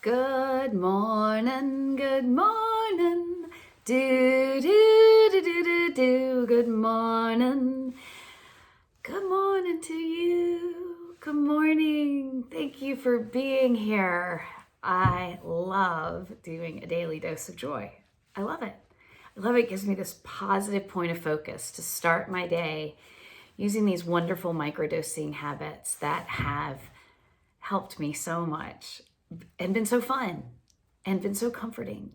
Good morning, good morning. Do, do, do, do, do, do. Good morning. Good morning to you. Good morning. Thank you for being here. I love doing a daily dose of joy. I love it. I love it. It gives me this positive point of focus to start my day using these wonderful microdosing habits that have helped me so much and been so fun and been so comforting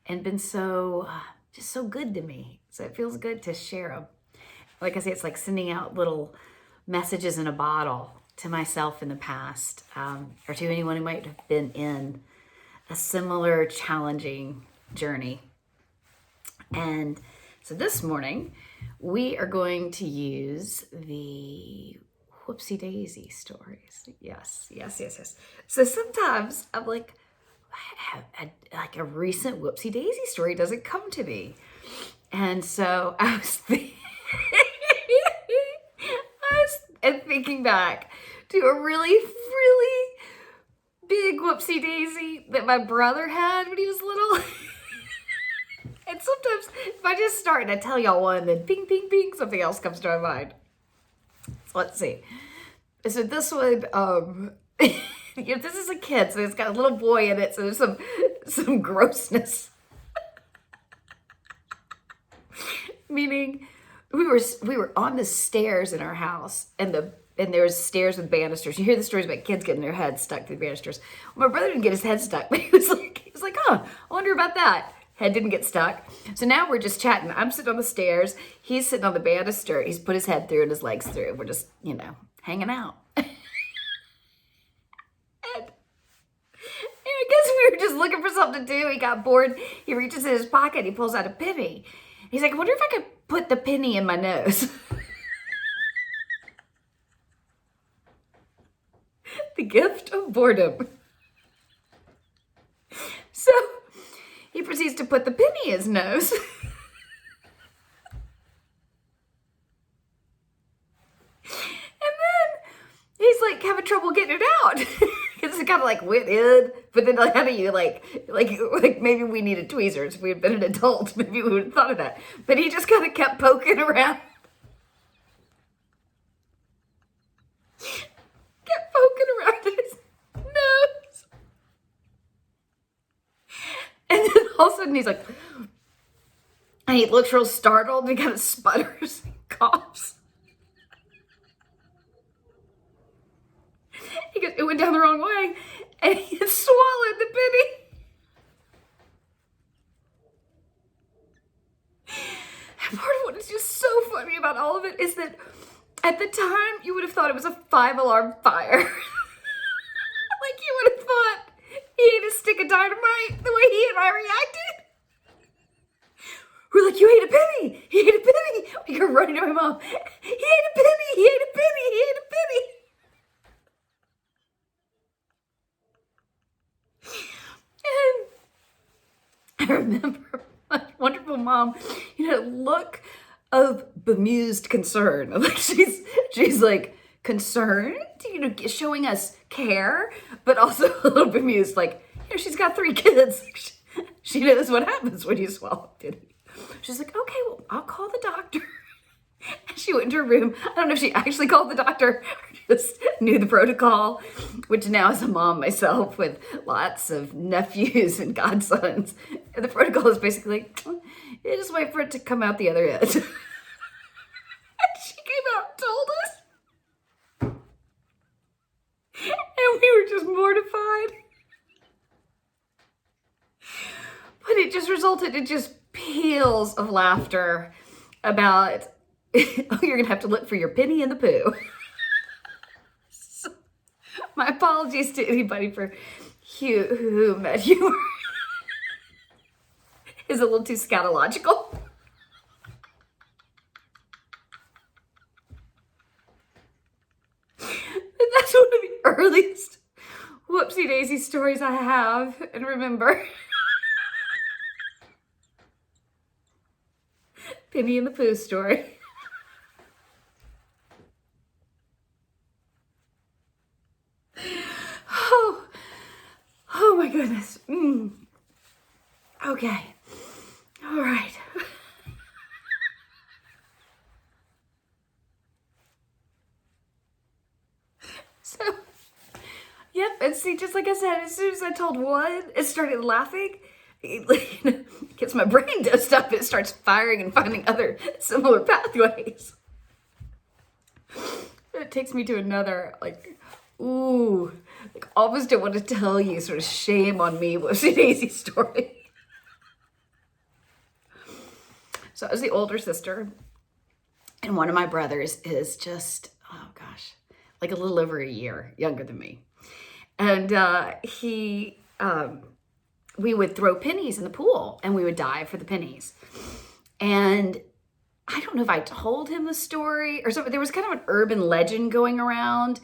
and been so just so good to me. So it feels good to share them. Like I say, it's like sending out little messages in a bottle to myself in the past, or to anyone who might have been in a similar challenging journey. And so this morning, we are going to use the Whoopsie Daisy stories. Yes. So sometimes I'm like, like a recent Whoopsie Daisy story doesn't come to me. And so I was thinking back to a really, really big Whoopsie Daisy that my brother had when he was little. And sometimes if I just start and I tell y'all one, then bing, bing, bing, something else comes to my mind. So let's see. So this one, this is a kid, so it's got a little boy in it, so there's some grossness. Meaning, we were on the stairs in our house, and there was stairs with banisters. You hear the stories about kids getting their heads stuck through the banisters. Well, my brother didn't get his head stuck, but he was like, oh, I wonder about that. Head didn't get stuck. So now we're just chatting. I'm sitting on the stairs. He's sitting on the banister. He's put his head through and his legs through. We're just, hanging out. And I guess we were just looking for something to do. He got bored. He reaches in his pocket. He pulls out a penny. He's like, I wonder if I could put the penny in my nose. The gift of boredom. So he proceeds to put the penny in his nose. And then he's like having trouble getting it out. Because it kind of like went in. But then like, how do you like maybe we needed tweezers. If we had been an adult, maybe we would have thought of that. But he just kind of kept poking around. Kept poking around his nose. And then all of a sudden he's like, and he looks real startled and he kind of sputters and coughs. He goes, it went down the wrong way, and he had swallowed the penny. And part of what is just so funny about all of it is that at the time you would have thought it was a 5-alarm fire. Like you would have thought he ate a stick of dynamite the way he and I reacted. We're like, you ate a penny! He ate a penny! We go running to my mom. He ate a penny! He ate a penny! He ate a penny! And I remember my wonderful mom, look of bemused concern. Like she's like concerned, showing us care, but also a little bemused. Like, she's got 3 kids. She knows what happens when you swallow a penny. She's like, okay, well, I'll call the doctor. She went into her room. I don't know if she actually called the doctor or just knew the protocol, which now as a mom myself with lots of nephews and godsons, the protocol is basically, you just wait for it to come out the other end. And she came out and told us. And we were just mortified. But it just resulted in just peals of laughter about, oh, you're going to have to look for your penny in the poo. So, my apologies to anybody for who met humor is a little too scatological. But that's one of the earliest Whoopsie Daisy stories I have and remember. Penny in the Pooh story. Oh my goodness. Okay. All right. So, yep, and see, just like I said, as soon as I told one, it started laughing. It gets my brain dosed up. It starts firing and finding other similar pathways. It takes me to another, like, ooh, like almost don't want to tell you, sort of shame on me, Whoopsie Daisy story. So I was the older sister, and one of my brothers is just, oh gosh, like a little over a year younger than me. And we would throw pennies in the pool and we would dive for the pennies. And I don't know if I told him the story or something. There was kind of an urban legend going around,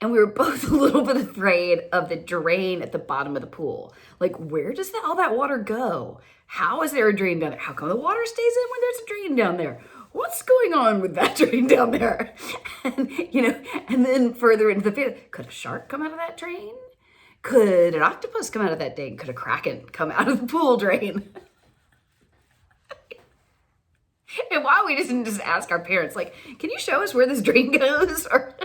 and we were both a little bit afraid of the drain at the bottom of the pool. Like, where does all that water go? How is there a drain down there? How come the water stays in when there's a drain down there? What's going on with that drain down there? And, and then further into the field, could a shark come out of that drain? Could an octopus come out of that drain? Could a kraken come out of the pool drain? And why we didn't just ask our parents, like, can you show us where this drain goes? Or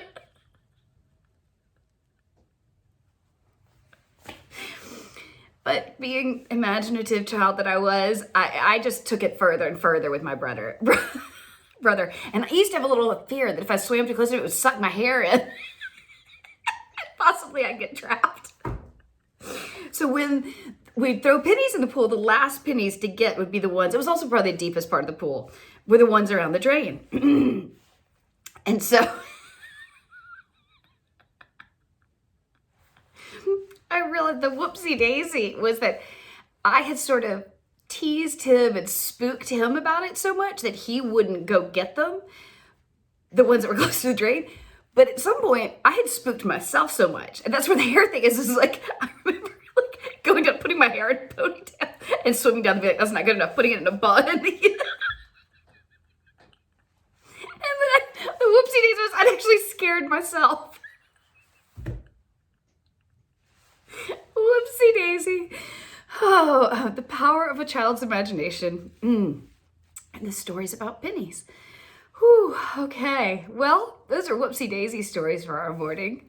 But being imaginative child that I was, I just took it further and further with my brother. And I used to have a little fear that if I swam too close to it, it would suck my hair in. And possibly I'd get trapped. So when we'd throw pennies in the pool, the last pennies to get would be the ones, it was also probably the deepest part of the pool, were the ones around the drain. And so I realized the whoopsie daisy was that I had sort of teased him and spooked him about it so much that he wouldn't go get them, the ones that were close to the drain. But at some point, I had spooked myself so much. And that's where the hair thing is like, I remember like going down, putting my hair in a ponytail and swimming down the beach. Like, that's not good enough, putting it in a bun. And then the whoopsie daisy was I'd actually scared myself. Whoopsie daisy. Oh, the power of a child's imagination. And the stories about pennies. Whew, okay. Well, those are whoopsie daisy stories for our morning.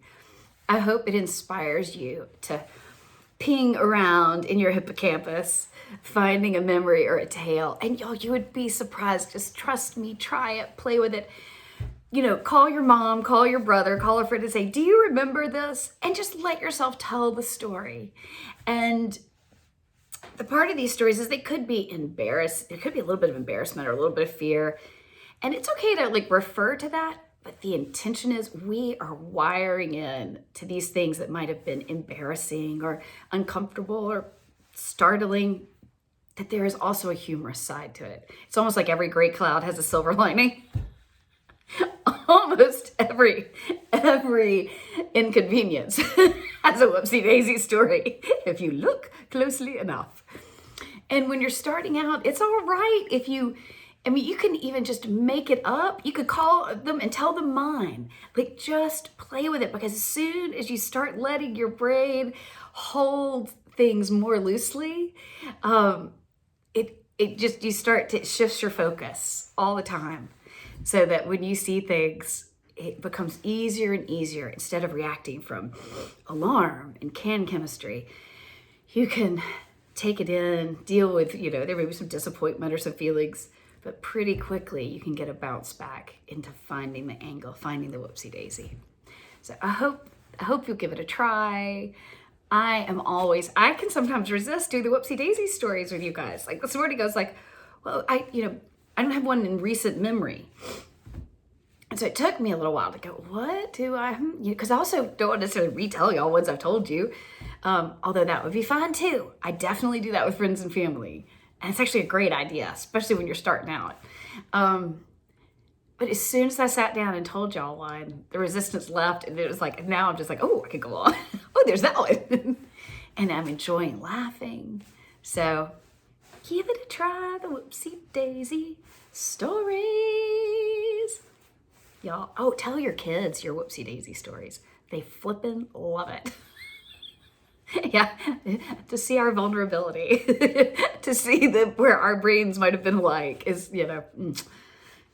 I hope it inspires you to ping around in your hippocampus, finding a memory or a tale. And you would be surprised. Just trust me, try it, play with it. Call your mom, call your brother, call a friend and say, do you remember this? And just let yourself tell the story. And the part of these stories is they could be embarrassed. There could be a little bit of embarrassment or a little bit of fear. And it's okay to refer to that. But the intention is we are wiring in to these things that might have been embarrassing or uncomfortable or startling, that there is also a humorous side to it. It's almost like every gray cloud has a silver lining. Almost every inconvenience has a whoopsie daisy story if you look closely enough. And when you're starting out, it's all right if you can even just make it up. You could call them and tell them mine. Just play with it, because as soon as you start letting your brain hold things more loosely, you start to shift your focus all the time. So that when you see things, it becomes easier and easier. Instead of reacting from alarm and can chemistry, you can take it in, deal with, there may be some disappointment or some feelings, but pretty quickly you can get a bounce back into finding the angle, finding the whoopsie daisy. So I hope you'll give it a try. I can sometimes resist doing the whoopsie daisy stories with you guys. Like this morning I was like, well, I don't have one in recent memory. And so it took me a little while to go, what do I, because I also don't want to necessarily retell y'all ones I've told you, although that would be fun too. I definitely do that with friends and family. And it's actually a great idea, especially when you're starting out. But as soon as I sat down and told y'all one, the resistance left, and it was like, now I'm just like, oh, I could go on. Oh, there's that one. And I'm enjoying laughing. So give it a try, the whoopsie daisy stories. Y'all, tell your kids your whoopsie daisy stories. They flippin' love it. Yeah, to see our vulnerability, to see where our brains might have been like is,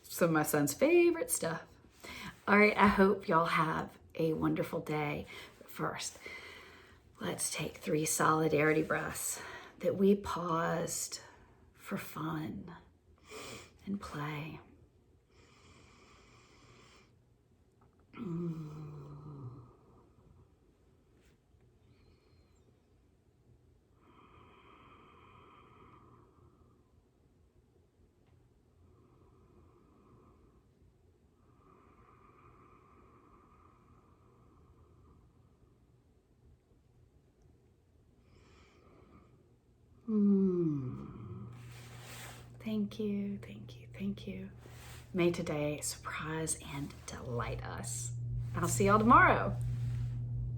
some of my son's favorite stuff. All right, I hope y'all have a wonderful day. But first, let's take 3 solidarity breaths that we paused for fun and play. Thank you, thank you, thank you. May today surprise and delight us. I'll see y'all tomorrow.